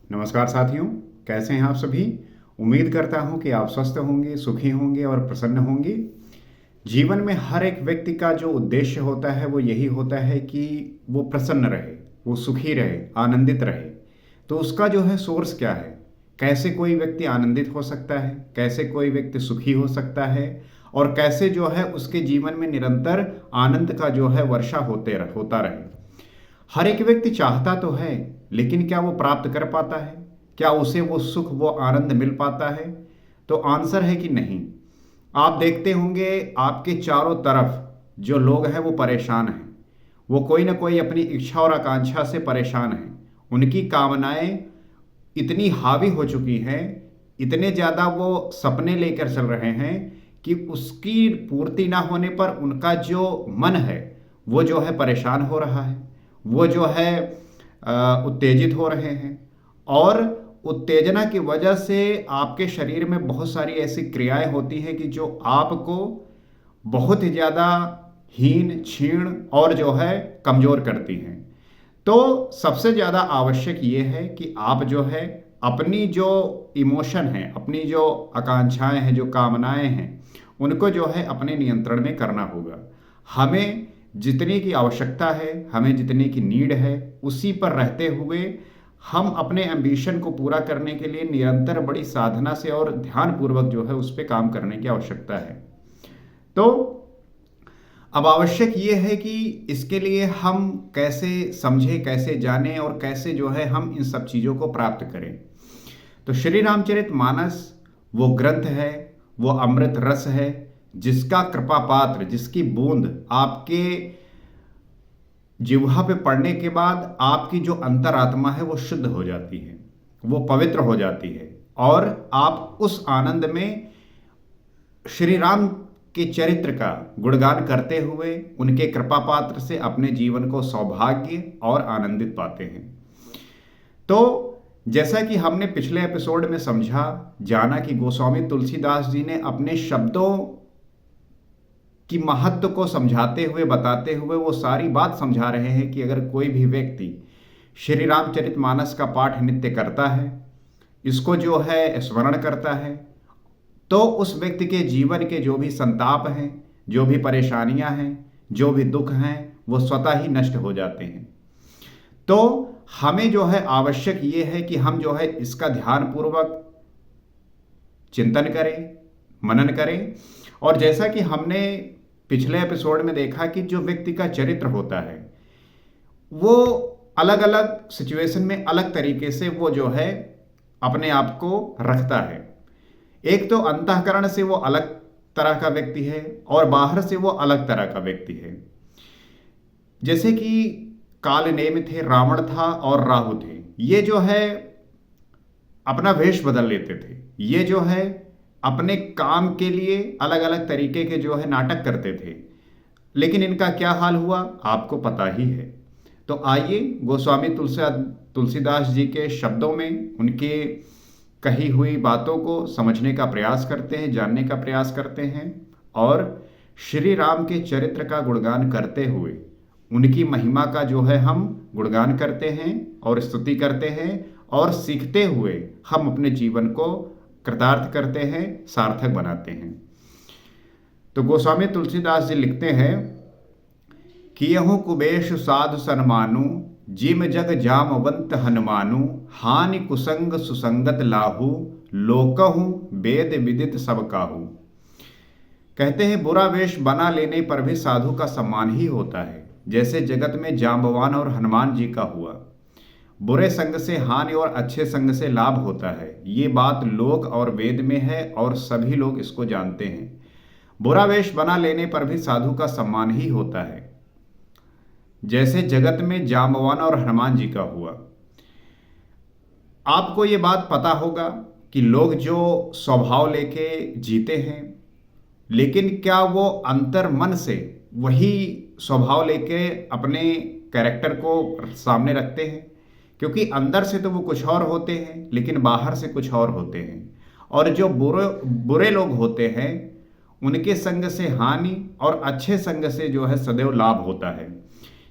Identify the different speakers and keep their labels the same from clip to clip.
Speaker 1: नमस्कार साथियों, कैसे हैं आप सभी। उम्मीद करता हूं कि आप स्वस्थ होंगे, सुखी होंगे और प्रसन्न होंगे। जीवन में हर एक व्यक्ति का जो उद्देश्य होता है वो यही होता है कि वो प्रसन्न रहे, वो सुखी रहे, आनंदित रहे। तो उसका जो है सोर्स क्या है, कैसे कोई व्यक्ति आनंदित हो सकता है, कैसे कोई व्यक्ति सुखी हो सकता है और कैसे जो है उसके जीवन में निरंतर आनंद का जो है वर्षा होता रहे। हर एक व्यक्ति चाहता तो है, लेकिन क्या वो प्राप्त कर पाता है? क्या उसे वो सुख, वो आनंद मिल पाता है? तो आंसर है कि नहीं। आप देखते होंगे आपके चारों तरफ जो लोग हैं वो परेशान हैं। वो कोई ना कोई अपनी इच्छा और आकांक्षा से परेशान हैं। उनकी कामनाएं इतनी हावी हो चुकी हैं, इतने ज़्यादा वो सपने लेकर चल रहे हैं कि उसकी पूर्ति ना होने पर उनका जो मन है वो जो है परेशान हो रहा है। वो जो है उत्तेजित हो रहे हैं और उत्तेजना की वजह से आपके शरीर में बहुत सारी ऐसी क्रियाएं होती हैं कि जो आपको बहुत ही ज़्यादा हीन, क्षीण और जो है कमज़ोर करती हैं। तो सबसे ज़्यादा आवश्यक ये है कि आप जो है अपनी जो इमोशन है, अपनी जो आकांक्षाएं हैं, जो कामनाएं हैं, उनको जो है अपने नियंत्रण में करना होगा। हमें जितने की आवश्यकता है, हमें जितने की नीड है, उसी पर रहते हुए हम अपने एम्बिशन को पूरा करने के लिए निरंतर बड़ी साधना से और ध्यानपूर्वक जो है उस पर काम करने की आवश्यकता है। तो अब आवश्यक ये है कि इसके लिए हम कैसे समझें, कैसे जानें और कैसे जो है हम इन सब चीज़ों को प्राप्त करें। तो श्री रामचरितमानस वो ग्रंथ है, वो अमृत रस है, जिसका कृपा पात्र, जिसकी बूंद आपके जिह्वा पे पड़ने के बाद आपकी जो अंतरात्मा है वो शुद्ध हो जाती है, वो पवित्र हो जाती है और आप उस आनंद में श्री राम के चरित्र का गुणगान करते हुए उनके कृपा पात्र से अपने जीवन को सौभाग्य और आनंदित पाते हैं। तो जैसा कि हमने पिछले एपिसोड में समझा, जाना कि गोस्वामी तुलसीदास जी ने अपने शब्दों की महत्व को समझाते हुए, बताते हुए वो सारी बात समझा रहे हैं कि अगर कोई भी व्यक्ति श्री रामचरितमानस का पाठ नित्य करता है, इसको जो है स्मरण करता है, तो उस व्यक्ति के जीवन के जो भी संताप हैं, जो भी परेशानियां हैं, जो भी दुख हैं, वो स्वतः ही नष्ट हो जाते हैं। तो हमें जो है आवश्यक ये है कि हम जो है इसका ध्यानपूर्वक चिंतन करें, मनन करें। और जैसा कि हमने पिछले एपिसोड में देखा कि जो व्यक्ति का चरित्र होता है वो अलग अलग सिचुएशन में अलग तरीके से वो जो है अपने आप को रखता है। एक तो अंतःकरण से वो अलग तरह का व्यक्ति है और बाहर से वो अलग तरह का व्यक्ति है। जैसे कि काल नेम थे, रावण था और राहु थे। ये जो है अपना वेश बदल लेते थे, ये जो है अपने काम के लिए अलग अलग तरीके के जो है नाटक करते थे, लेकिन इनका क्या हाल हुआ आपको पता ही है। तो आइए गोस्वामी तुलसीदास जी के शब्दों में उनके कही हुई बातों को समझने का प्रयास करते हैं, जानने का प्रयास करते हैं और श्री राम के चरित्र का गुणगान करते हुए उनकी महिमा का जो है हम गुणगान करते हैं और स्तुति करते हैं और सीखते हुए हम अपने जीवन को कृतार्थ करते हैं, सार्थक बनाते हैं। तो गोस्वामी तुलसीदास जी लिखते हैं कि यहूँ कुबेश साधु सन्मानु, जिम जग जामवंत हनुमानु, हानि कुसंग सुसंगत लाहू, लोकहु वेद विदित सब काहू। कहते हैं बुरा वेश बना लेने पर भी साधु का सम्मान ही होता है, जैसे जगत में जाम्बवान और हनुमान जी का हुआ। बुरे संग से हानि और अच्छे संग से लाभ होता है, ये बात लोक और वेद में है और सभी लोग इसको जानते हैं। बुरा वेश बना लेने पर भी साधु का सम्मान ही होता है, जैसे जगत में जाम्बवान और हनुमान जी का हुआ। आपको ये बात पता होगा कि लोग जो स्वभाव लेके जीते हैं, लेकिन क्या वो अंतर मन से वही स्वभाव लेके अपने कैरेक्टर को सामने रखते हैं? क्योंकि अंदर से तो वो कुछ और होते हैं, लेकिन बाहर से कुछ और होते हैं। और जो बुरे लोग होते हैं उनके संग से हानि और अच्छे संग से जो है सदैव लाभ होता है।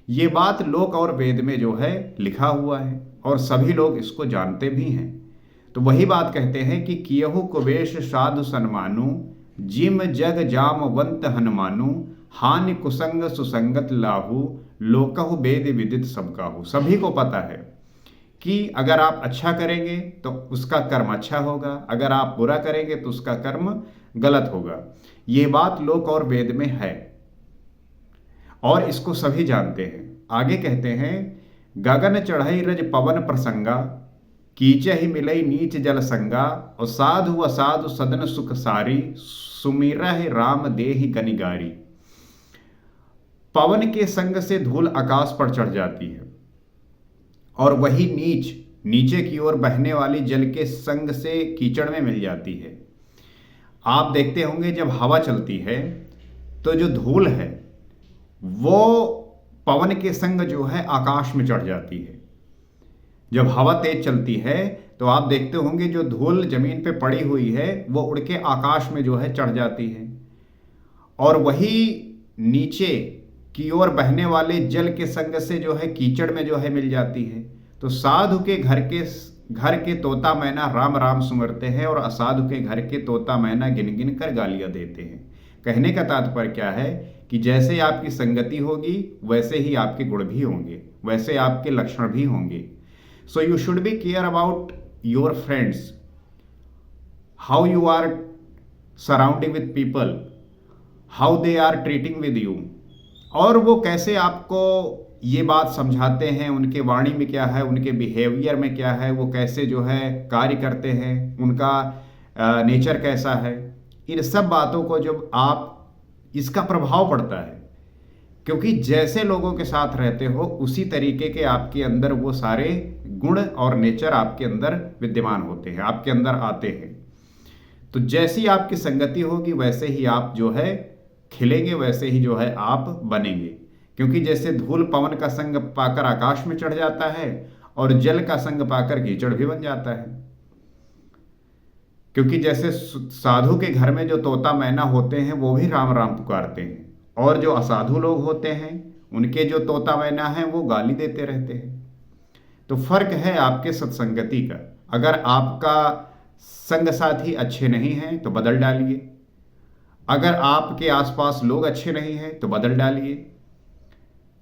Speaker 1: ये बात लोक और वेद में जो है लिखा हुआ है और सभी लोग इसको जानते भी हैं। तो वही बात कहते हैं कि कियहु कुबेश साधु सन्मानु, जिम जग जामवंत हनुमानु, हानि कुसंग सुसंगत लाहू, लोकहु वेद विदित सबकाहू। सभी को पता है कि अगर आप अच्छा करेंगे तो उसका कर्म अच्छा होगा, अगर आप बुरा करेंगे तो उसका कर्म गलत होगा। ये बात लोक और वेद में है और इसको सभी जानते हैं। आगे कहते हैं, गगन चढ़ई रज पवन प्रसंगा, कीचे ही मिलई नीच जल संगा, और साधु असाधु सदन सुख सारी, सुमिरह राम देहि कनिगारी। पवन के संग से धूल आकाश पर चढ़ जाती है और वही नीचे की ओर बहने वाली जल के संग से कीचड़ में मिल जाती है। आप देखते होंगे जब हवा चलती है तो जो धूल है वो पवन के संग जो है आकाश में चढ़ जाती है। जब हवा तेज चलती है तो आप देखते होंगे जो धूल जमीन पे पड़ी हुई है वो उड़ के आकाश में जो है चढ़ जाती है, और वही नीचे की ओर बहने वाले जल के संग से जो है कीचड़ में जो है मिल जाती है। तो साधु के घर के तोता मैना राम राम सुमरते हैं और असाधु के घर के तोता मैना गिन गिन कर गालियां देते हैं। कहने का तात्पर्य क्या है कि जैसे आपकी संगति होगी वैसे ही आपके गुण भी होंगे, वैसे आपके लक्षण भी होंगे। So you should be care about your friends, how you are surrounding with people, how they are treating with you, और वो कैसे आपको ये बात समझाते हैं, उनके वाणी में क्या है, उनके बिहेवियर में क्या है, वो कैसे जो है कार्य करते हैं, उनका नेचर कैसा है। इन सब बातों को जब आप इसका प्रभाव पड़ता है, क्योंकि जैसे लोगों के साथ रहते हो उसी तरीके के आपके अंदर वो सारे गुण और नेचर आपके अंदर विद्यमान होते हैं, आपके अंदर आते हैं। तो जैसी आपकी संगति होगी वैसे ही आप जो है खिलेंगे, वैसे ही जो है आप बनेंगे। क्योंकि जैसे धूल पवन का संग पाकर आकाश में चढ़ जाता है और जल का संग पाकर कीचड़ भी बन जाता है। क्योंकि जैसे साधु के घर में जो तोता मैना होते हैं वो भी राम राम पुकारते हैं, और जो असाधु लोग होते हैं उनके जो तोता मैना हैं वो गाली देते रहते हैं। तो फर्क है आपके सत्संगति का। अगर आपका संग साथी अच्छे नहीं हैं तो बदल डालिए, अगर आपके आसपास लोग अच्छे नहीं हैं तो बदल डालिए।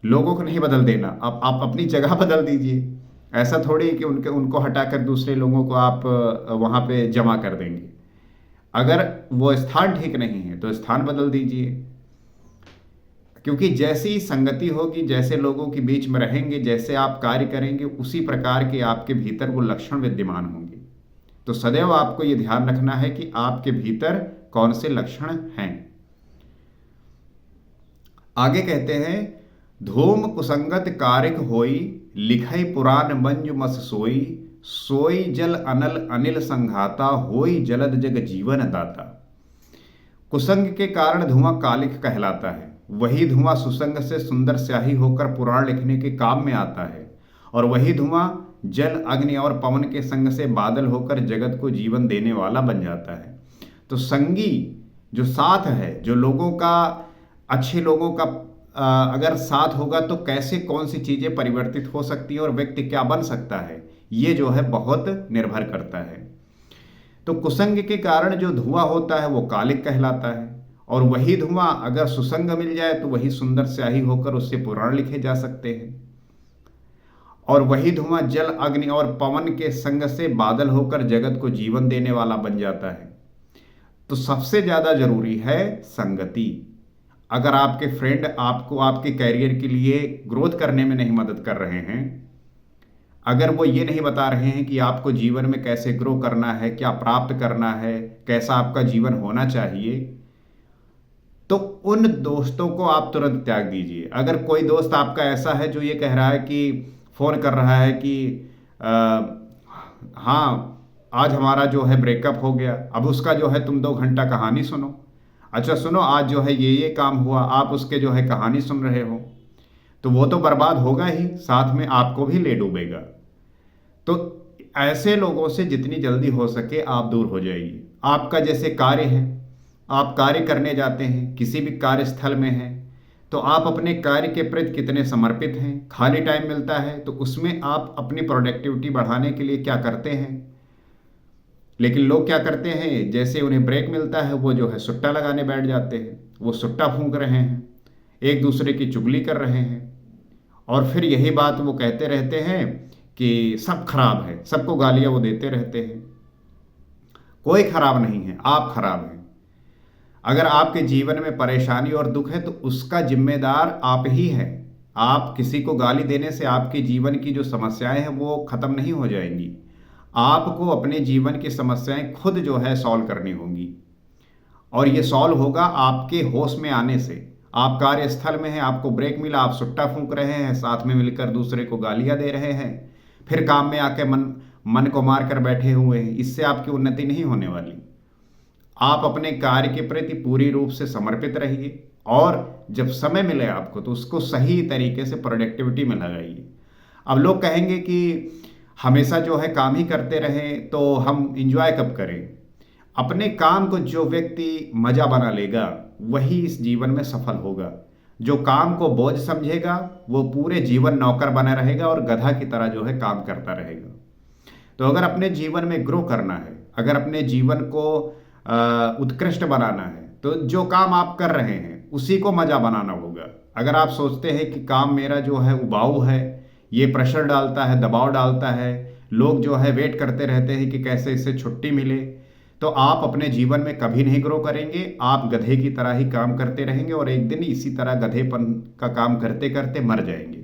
Speaker 1: लोगों को नहीं बदल देना, आप अपनी जगह बदल दीजिए। ऐसा थोड़ी कि उनको हटाकर दूसरे लोगों को आप वहाँ पे जमा कर देंगे। अगर वो स्थान ठीक नहीं है तो स्थान बदल दीजिए। क्योंकि जैसी संगति होगी, जैसे लोगों के बीच में रहेंगे, जैसे आप कार्य करेंगे, उसी प्रकार के आपके भीतर वो लक्षण विद्यमान होंगे। तो सदैव आपको ये ध्यान रखना है कि आपके भीतर कौन से लक्षण हैं। आगे कहते हैं, धूम कुसंगत कारिक होई, लिखई पुराण मंजु मस सोई, सोई जल अनल अनिल संघाता, होई जलद जग जीवन दाता। कुसंग के कारण धुआं कालिक कहलाता है, वही धुआं सुसंग से सुंदर स्याही होकर पुराण लिखने के काम में आता है, और वही धुआं जल अग्नि और पवन के संग से बादल होकर जगत को जीवन देने वाला बन जाता है। तो संगी जो साथ है, जो लोगों का, अच्छे लोगों का अगर साथ होगा तो कैसे कौन सी चीज़ें परिवर्तित हो सकती हैं और व्यक्ति क्या बन सकता है, ये जो है बहुत निर्भर करता है। तो कुसंग के कारण जो धुआं होता है वो कालिक कहलाता है, और वही धुआं अगर सुसंग मिल जाए तो वही सुंदर स्याही होकर उससे पुराण लिखे जा सकते हैं, और वही धुआं जल अग्नि और पवन के संग से बादल होकर जगत को जीवन देने वाला बन जाता है। तो सबसे ज़्यादा जरूरी है संगति। अगर आपके फ्रेंड आपको आपके कैरियर के लिए ग्रोथ करने में नहीं मदद कर रहे हैं, अगर वो ये नहीं बता रहे हैं कि आपको जीवन में कैसे ग्रो करना है, क्या प्राप्त करना है, कैसा आपका जीवन होना चाहिए, तो उन दोस्तों को आप तुरंत त्याग दीजिए। अगर कोई दोस्त आपका ऐसा है जो ये कह रहा है कि फ़ोन कर रहा है कि हाँ आज हमारा जो है ब्रेकअप हो गया, अब उसका जो है तुम 2 घंटा कहानी सुनो, अच्छा सुनो आज जो है ये काम हुआ, आप उसके जो है कहानी सुन रहे हो, तो वो तो बर्बाद होगा ही, साथ में आपको भी ले डूबेगा। तो ऐसे लोगों से जितनी जल्दी हो सके आप दूर हो जाइए। आपका जैसे कार्य है, आप कार्य करने जाते हैं, किसी भी कार्यस्थल में हैं, तो आप अपने कार्य के प्रति कितने समर्पित हैं। खाली टाइम मिलता है तो उसमें आप अपनी प्रोडक्टिविटी बढ़ाने के लिए क्या करते हैं। लेकिन लोग क्या करते हैं, जैसे उन्हें ब्रेक मिलता है वो जो है सुट्टा लगाने बैठ जाते हैं, वो सुट्टा फूंक रहे हैं, एक दूसरे की चुगली कर रहे हैं, और फिर यही बात वो कहते रहते हैं कि सब खराब है, सबको गालियां वो देते रहते हैं। कोई खराब नहीं है, आप खराब हैं। अगर आपके जीवन में परेशानी और दुख है तो उसका जिम्मेदार आप ही हैं। आप किसी को गाली देने से आपके जीवन की जो समस्याएं हैं वो खत्म नहीं हो जाएंगी। आपको अपने जीवन की समस्याएं खुद जो है सॉल्व करनी होंगी, और ये सॉल्व होगा आपके होश में आने से। आप कार्यस्थल में हैं, आपको ब्रेक मिला, आप सुट्टा फूंक रहे हैं, साथ में मिलकर दूसरे को गालियां दे रहे हैं, फिर काम में आके मन को मार कर बैठे हुए हैं, इससे आपकी उन्नति नहीं होने वाली। आप अपने कार्य के प्रति पूरी रूप से समर्पित रहिए, और जब समय मिले आपको तो उसको सही तरीके से प्रोडक्टिविटी में लगाइए। अब लोग कहेंगे कि हमेशा जो है काम ही करते रहें तो हम इंजॉय कब करें। अपने काम को जो व्यक्ति मजा बना लेगा वही इस जीवन में सफल होगा। जो काम को बोझ समझेगा वो पूरे जीवन नौकर बना रहेगा और गधा की तरह जो है काम करता रहेगा। तो अगर अपने जीवन में ग्रो करना है, अगर अपने जीवन को उत्कृष्ट बनाना है, तो जो काम आप कर रहे हैं उसी को मजा बनाना होगा। अगर आप सोचते हैं कि काम मेरा जो है उबाऊ है, ये प्रेशर डालता है, दबाव डालता है, लोग जो है वेट करते रहते हैं कि कैसे इससे छुट्टी मिले, तो आप अपने जीवन में कभी नहीं ग्रो करेंगे। आप गधे की तरह ही काम करते रहेंगे और एक दिन इसी तरह गधेपन का काम करते करते मर जाएंगे।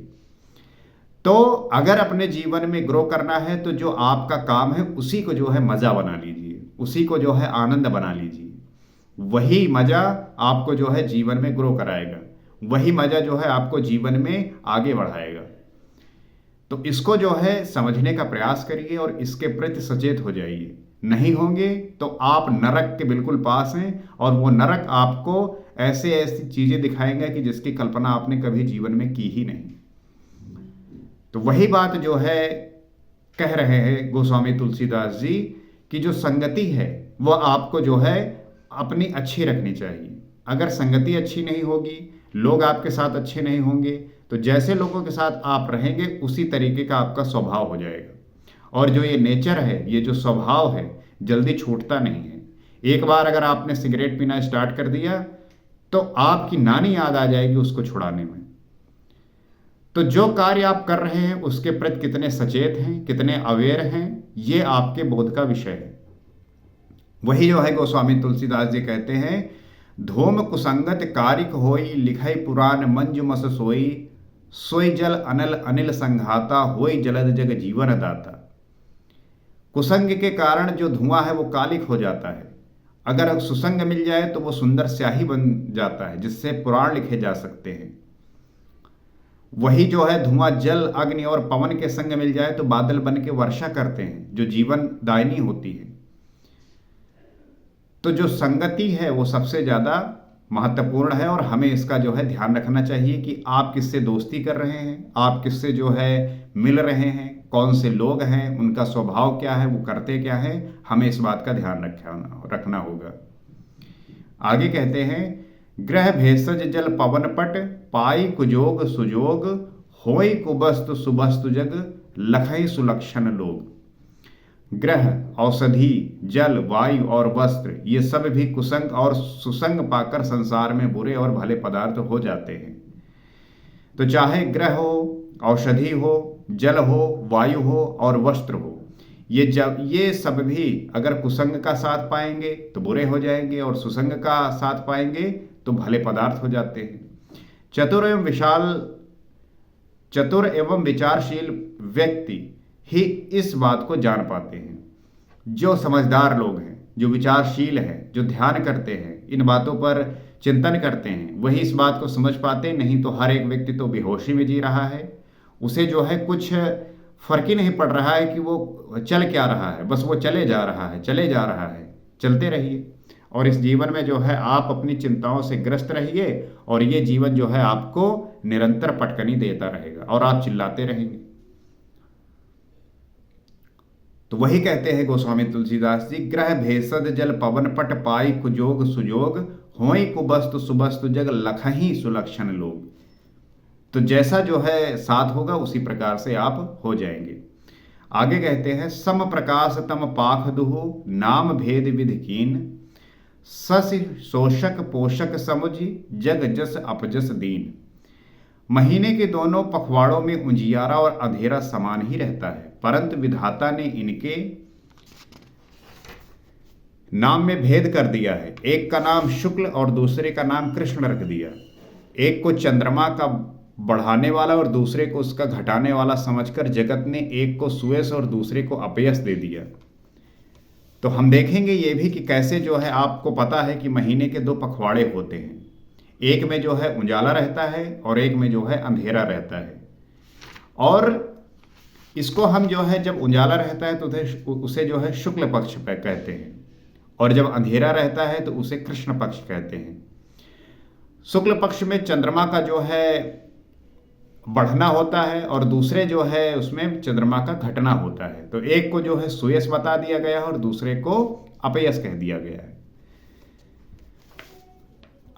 Speaker 1: तो अगर अपने जीवन में ग्रो करना है तो जो आपका काम है उसी को जो है मजा बना लीजिए, उसी को जो है आनंद बना लीजिए। वही मजा आपको जो है जीवन में ग्रो कराएगा, वही मजा जो है आपको जीवन में आगे बढ़ाएगा। तो इसको जो है समझने का प्रयास करिए और इसके प्रति सचेत हो जाइए। नहीं होंगे तो आप नरक के बिल्कुल पास हैं, और वो नरक आपको ऐसे ऐसी चीजें दिखाएंगे कि जिसकी कल्पना आपने कभी जीवन में की ही नहीं। तो वही बात जो है कह रहे हैं गोस्वामी तुलसीदास जी कि जो संगति है वो आपको जो है अपनी अच्छी रखनी चाहिए। अगर संगति अच्छी नहीं होगी, लोग आपके साथ अच्छे नहीं होंगे, तो जैसे लोगों के साथ आप रहेंगे उसी तरीके का आपका स्वभाव हो जाएगा। और जो ये नेचर है, ये जो स्वभाव है, जल्दी छूटता नहीं है। एक बार अगर आपने सिगरेट पीना स्टार्ट कर दिया तो आपकी नानी याद आ जाएगी उसको छुड़ाने में। तो जो कार्य आप कर रहे हैं उसके प्रति कितने सचेत हैं, कितने अवेयर हैं, ये आपके बोध का विषय है। वही जो है गोस्वामी तुलसीदास जी कहते हैं, धूम कुसंगत कारिक होई, लिखई पुराण मंजु मस सोई, सोई जल अनल अनिल संघाता, होई जलद जग जीवन दाता। कुसंग के कारण जो धुआं है वो कालिक हो जाता है, अगर सुसंग मिल जाए तो वो सुंदर स्याही बन जाता है जिससे पुराण लिखे जा सकते हैं। वही जो है धुआं जल अग्नि और पवन के संग मिल जाए तो बादल बन के वर्षा करते हैं जो जीवन दायिनी होती है। तो जो संगति है वो सबसे ज्यादा महत्वपूर्ण है, और हमें इसका जो है ध्यान रखना चाहिए कि आप किससे दोस्ती कर रहे हैं, आप किससे जो है मिल रहे हैं, कौन से लोग हैं, उनका स्वभाव क्या है, वो करते क्या है, हमें इस बात का ध्यान रखना होगा। आगे कहते हैं, ग्रह भेषज जल पवन पट, पाई कुजोग सुजोग, होई कुबस्तु सुबस्तु जग, लखई सुलक्षण लोग। ग्रह, औषधि, जल, वायु और वस्त्र, ये सब भी कुसंग और सुसंग पाकर संसार में बुरे और भले पदार्थ हो जाते हैं। तो चाहे ग्रह हो, औषधि हो, जल हो, वायु हो और वस्त्र हो, ये सब भी अगर कुसंग का साथ पाएंगे तो बुरे हो जाएंगे, और सुसंग का साथ पाएंगे तो भले पदार्थ हो जाते हैं। चतुर एवं विचारशील व्यक्ति ही इस बात को जान पाते हैं। जो समझदार लोग हैं, जो विचारशील हैं, जो ध्यान करते हैं, इन बातों पर चिंतन करते हैं, वही इस बात को समझ पाते हैं। नहीं तो हर एक व्यक्ति तो बेहोशी में जी रहा है, उसे जो है कुछ फर्क ही नहीं पड़ रहा है कि वो चल क्या रहा है, बस वो चले जा रहा है, चले जा रहा है। चलते रहिए और इस जीवन में जो है आप अपनी चिंताओं से ग्रस्त रहिए, और ये जीवन जो है आपको निरंतर पटकनी देता रहेगा और आप चिल्लाते रहेंगे। तो वही कहते हैं गोस्वामी तुलसीदास जी, ग्रह भेषज जल पवन पट, पाई कुजोग सुजोग, होई कुबस्तु सुबस्तु जग लखही सुलक्षण लोग। तो जैसा जो है साथ होगा उसी प्रकार से आप हो जाएंगे। आगे कहते हैं सम प्रकाश तम पाख दुहु नाम भेद विधि कीन सस शोषक पोषक समुझ जग जस अपजस दीन। महीने के दोनों पखवाड़ों में उजियारा और अंधेरा समान ही रहता है, परंतु विधाता ने इनके नाम में भेद कर दिया है। एक का नाम शुक्ल और दूसरे का नाम कृष्ण रख दिया। एक को चंद्रमा का बढ़ाने वाला और दूसरे को उसका घटाने वाला समझकर जगत ने एक को सुयश और दूसरे को अपयश दे दिया। तो हम देखेंगे ये भी कि कैसे जो है, आपको पता है कि महीने के 2 पखवाड़े होते हैं। एक में जो है उजाला रहता है और एक में जो है अंधेरा रहता है। और इसको हम जो है जब उजाला रहता है तो उसे जो है शुक्ल पक्ष पे कहते हैं, और जब अंधेरा रहता है तो उसे कृष्ण पक्ष कहते हैं। शुक्ल पक्ष में चंद्रमा का जो है बढ़ना होता है और दूसरे जो है उसमें चंद्रमा का घटना होता है। तो एक को जो है सुयश बता दिया गया और दूसरे को अपयश कह दिया गया है।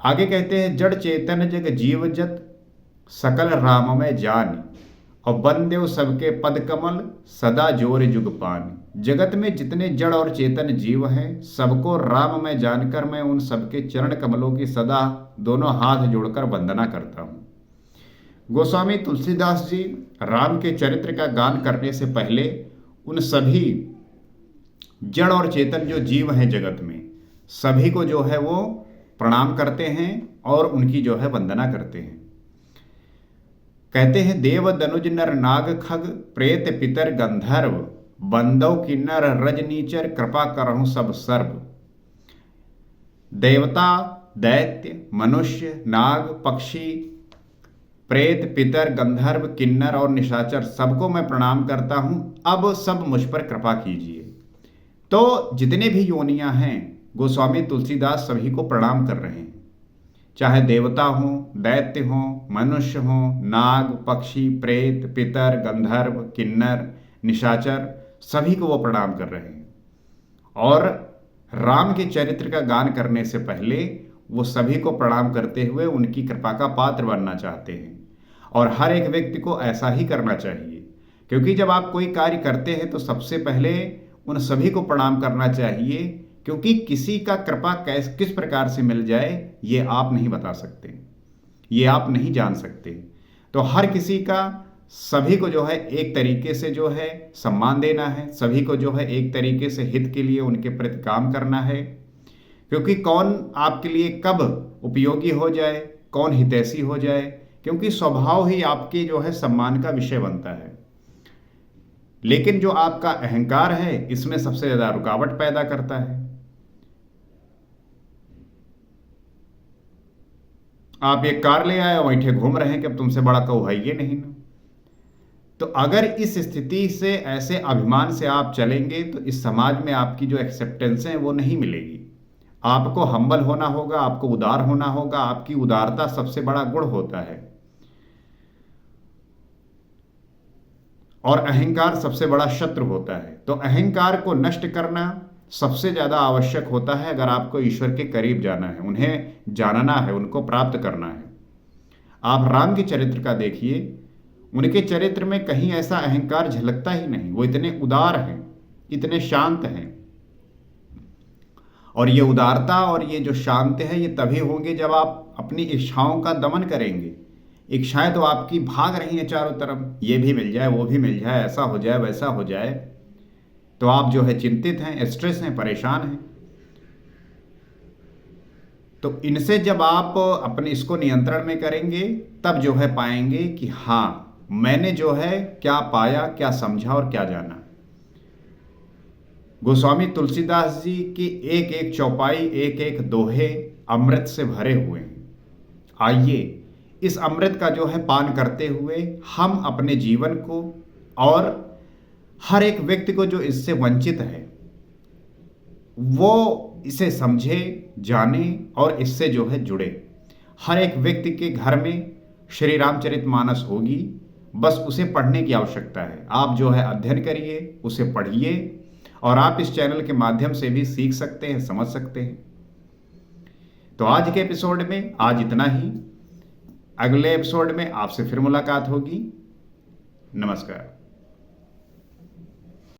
Speaker 1: आगे कहते हैं जड़ चेतन जग जीव जत सकल राममय जान और बंदेव सबके पद कमल सदा जोर जुग पान। जगत में जितने जड़ और चेतन जीव हैं सबको राम में जानकर मैं उन सबके चरण कमलों की सदा दोनों हाथ जोड़कर वंदना करता हूँ। गोस्वामी तुलसीदास जी राम के चरित्र का गान करने से पहले उन सभी जड़ और चेतन जो जीव हैं जगत में सभी को जो है वो प्रणाम करते हैं और उनकी जो है वंदना करते हैं। कहते हैं देव दनुज नर नाग खग प्रेत पितर गंधर्व बंदव किन्नर रजनीचर कृपा करहूं सब सर्व। देवता दैत्य मनुष्य नाग पक्षी प्रेत पितर गंधर्व किन्नर और निशाचर सबको मैं प्रणाम करता हूं, अब सब मुझ पर कृपा कीजिए। तो जितने भी योनियां हैं गोस्वामी तुलसीदास सभी को प्रणाम कर रहे हैं, चाहे देवता हों दैत्य हों मनुष्य हों नाग पक्षी प्रेत पितर गंधर्व किन्नर निशाचर सभी को वो प्रणाम कर रहे हैं। और राम के चरित्र का गान करने से पहले वो सभी को प्रणाम करते हुए उनकी कृपा का पात्र बनना चाहते हैं। और हर एक व्यक्ति को ऐसा ही करना चाहिए, क्योंकि जब आप कोई कार्य करते हैं तो सबसे पहले उन सभी को प्रणाम करना चाहिए, क्योंकि किसी का कृपा किस प्रकार से मिल जाए ये आप नहीं बता सकते, ये आप नहीं जान सकते। तो हर किसी का सभी को जो है एक तरीके से जो है सम्मान देना है, सभी को जो है एक तरीके से हित के लिए उनके प्रति काम करना है, क्योंकि कौन आपके लिए कब उपयोगी हो जाए कौन हितैषी हो जाए, क्योंकि स्वभाव ही आपके जो है सम्मान का विषय बनता है। लेकिन जो आपका अहंकार है इसमें सबसे ज्यादा रुकावट पैदा करता है। आप एक कार ले आए और बैठे घूम रहे हैं कि अब तुमसे बड़ा कोई है ये नहीं ना। तो अगर इस स्थिति से ऐसे अभिमान से आप चलेंगे तो इस समाज में आपकी जो एक्सेप्टेंस है वो नहीं मिलेगी। आपको हम्बल होना होगा, आपको उदार होना होगा। आपकी उदारता सबसे बड़ा गुण होता है और अहंकार सबसे बड़ा शत्रु होता है। तो अहंकार को नष्ट करना सबसे ज़्यादा आवश्यक होता है अगर आपको ईश्वर के करीब जाना है, उन्हें जानना है, उनको प्राप्त करना है। आप राम के चरित्र का देखिए, उनके चरित्र में कहीं ऐसा अहंकार झलकता ही नहीं। वो इतने उदार हैं, इतने शांत हैं। और ये उदारता और ये जो शांत है ये तभी होंगे जब आप अपनी इच्छाओं का दमन करेंगे। इच्छाएं तो आपकी भाग रही हैं चारों तरफ, ये भी मिल जाए वो भी मिल जाए, ऐसा हो जाए वैसा हो जाए, तो आप जो है चिंतित हैं, स्ट्रेस हैं, परेशान हैं। तो इनसे जब आप अपने इसको नियंत्रण में करेंगे तब जो है पाएंगे कि हाँ मैंने जो है क्या पाया, क्या समझा और क्या जाना। गोस्वामी तुलसीदास जी की एक एक चौपाई, एक एक दोहे अमृत से भरे हुए हैं। आइए इस अमृत का जो है पान करते हुए हम अपने जीवन को और हर एक व्यक्ति को जो इससे वंचित है वो इसे समझे, जाने और इससे जो है जुड़े। हर एक व्यक्ति के घर में श्री रामचरितमानस होगी, बस उसे पढ़ने की आवश्यकता है। आप जो है अध्ययन करिए, उसे पढ़िए और आप इस चैनल के माध्यम से भी सीख सकते हैं, समझ सकते हैं। तो आज के एपिसोड में आज इतना ही। अगले एपिसोड में आपसे फिर मुलाकात होगी। नमस्कार।